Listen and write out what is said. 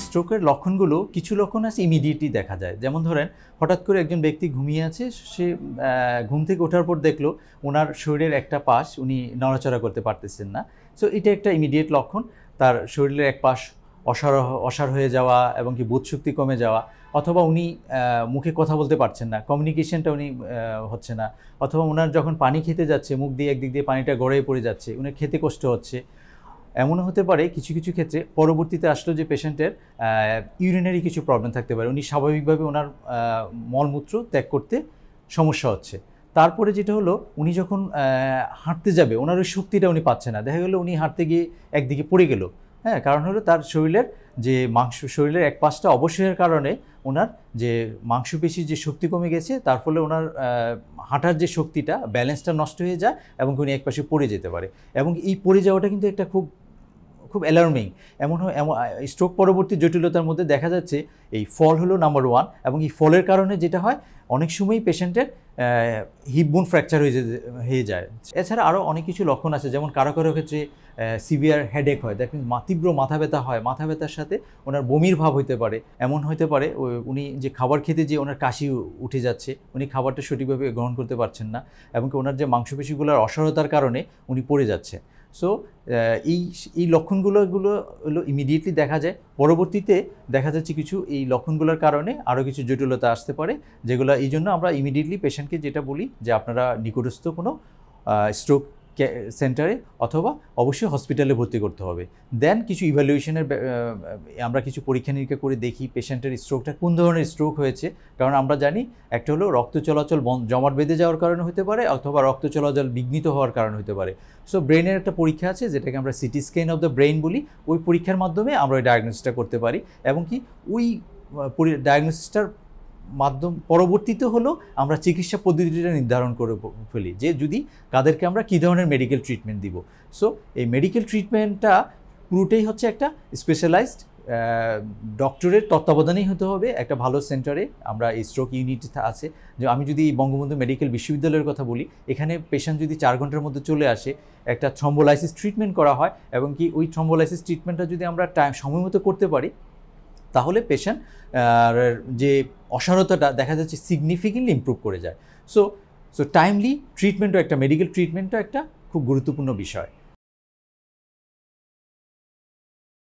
স্ট্রোকের লক্ষণগুলো কিছু লক্ষণ আছে ইমিডিয়েটলি দেখা যায়। যেমন ধরেন হঠাৎ করে একজন ব্যক্তি ঘুমিয়ে আছে, সে ঘুম থেকে ওঠার পর দেখলো ওনার শরীরের একটা পাশ উনি নড়াচড়া করতে পারতেছেন না। সো এটা একটা ইমিডিয়েট লক্ষণ। তার শরীরের এক পাশ অসাড় হয়ে যাওয়া এবং কি বোধশক্তি কমে যাওয়া, অথবা উনি মুখে কথা বলতে পারছেন না, কমিউনিকেশনটা উনি হচ্ছে না, অথবা ওনার যখন পানি খেতে যাচ্ছে মুখ দিয়ে একদিক দিয়ে পানিটা গড়িয়ে পড়ে যাচ্ছে, উনি খেতে কষ্ট হচ্ছে। এমনও হতে পারে কিছু কিছু ক্ষেত্রে পরবর্তীতে আসলো যে পেশেন্টের ইউরিনারি কিছু প্রবলেম থাকতে পারে, উনি স্বাভাবিকভাবে ওনার মলমূত্র ত্যাগ করতে সমস্যা হচ্ছে। তারপরে যেটা হলো উনি যখন হাঁটতে যাবে ওনার ওই শক্তিটা উনি পাচ্ছে না, দেখা গেলো উনি হাঁটতে গিয়ে একদিকে পড়ে গেল। হ্যাঁ, কারণ হলো তার শরীরের এক পাশটা অবশ্যের কারণে ওনার যে মাংসপেশির যে শক্তি কমে গেছে, তার ফলে ওনার হাঁটার যে শক্তিটা ব্যালেন্সটা নষ্ট হয়ে যায় এবং উনি এক পাশে পড়ে যেতে পারে। এবং এই পড়ে যাওয়াটা কিন্তু একটা খুব অ্যালার্মিং। এমন স্ট্রোক পরবর্তী জটিলতার মধ্যে দেখা যাচ্ছে এই ফল হলো নাম্বার 1, এবং এই ফলের কারণে যেটা হয় অনেক সময়ই পেশেন্টের হিপ বোন ফ্র্যাকচার হয়ে যায়। এছাড়া আরও অনেক কিছু লক্ষণ আছে, যেমন কারো কারো ক্ষেত্রে সিভিয়ার হেডেক হয়, দেখেন তীব্র মাথা ব্যথা হয়, মাথা ব্যথার সাথে ওনার বমির ভাব হতে পারে। এমন হতে পারে উনি যে খাবার খেতে যে ওনার কাশি উঠে যাচ্ছে, উনি খাবারটা সঠিকভাবে গ্রহণ করতে পারছেন না, এবং ওনার যে মাংসপেশিগুলোর অসাড়তার কারণে উনি পড়ে যাচ্ছে। সো এই লক্ষণগুলো হলো ইমিডিয়েটলি দেখা যায়। পরবর্তীতে দেখা যাচ্ছে কিছু এই লক্ষণগুলোর কারণে আরও কিছু জটিলতা আসতে পারে, যেগুলো এই জন্য আমরা ইমিডিয়েটলি পেশেন্টকে যেটা বলি যে আপনারা নিকটস্থ কোনো স্ট্রোক সেন্টারে অথবা অবশ্যই হসপিটালে ভর্তি করতে হবে। দেন কিছু ইভ্যালুয়েশনের আমরা কিছু পরীক্ষা নিরীক্ষা করে দেখি পেশেন্টের স্ট্রোকটা কোন ধরনের স্ট্রোক হয়েছে। কারণ আমরা জানি একটা হলো রক্ত চলাচল জমাট বেঁধে যাওয়ার কারণে হতে পারে, অথবা রক্ত চলাচল বিঘ্নিত হওয়ার কারণে হতে পারে। সো ব্রেনের একটা পরীক্ষা আছে যেটাকে আমরা CT scan of the brain বলি, ওই পরীক্ষার মাধ্যমে আমরা ওই ডায়াগনোসিসটা করতে পারি, এবং কি ওই ডায়াগনোসিসটার পরবর্তীতে হলো আমরা চিকিৎসা পদ্ধতিটা নির্ধারণ করে ফেলি যে যদি কাদেরকে আমরা কী ধরনের মেডিকেল ট্রিটমেন্ট দিব। সো এই মেডিকেল ট্রিটমেন্টটা পুরোটাই হচ্ছে একটা স্পেশালাইজড ডক্টরের তত্ত্বাবধানেই হতে হবে একটা ভালো সেন্টারে। আমরা এই স্ট্রোক ইউনিট আছে, যে আমি যদি বঙ্গবন্ধু মেডিকেল বিশ্ববিদ্যালয়ের কথা বলি, এখানে পেশেন্ট যদি 4 ঘন্টার মধ্যে চলে আসে, একটা থ্রম্বোলাইসিস ট্রিটমেন্ট করা হয়, এবং কি ওই থ্রম্বোলাইসিস ট্রিটমেন্টটা যদি আমরা সময় মতো করতে পারি, তাহলে পেশেন্ট যে অসাড়তাটা দেখা যাচ্ছে সিগনিফিকেন্টলি ইমপ্রুভ করে যায়। সো টাইমলি ট্রিটমেন্টও একটা মেডিকেল ট্রিটমেন্টও একটা খুব গুরুত্বপূর্ণ বিষয়।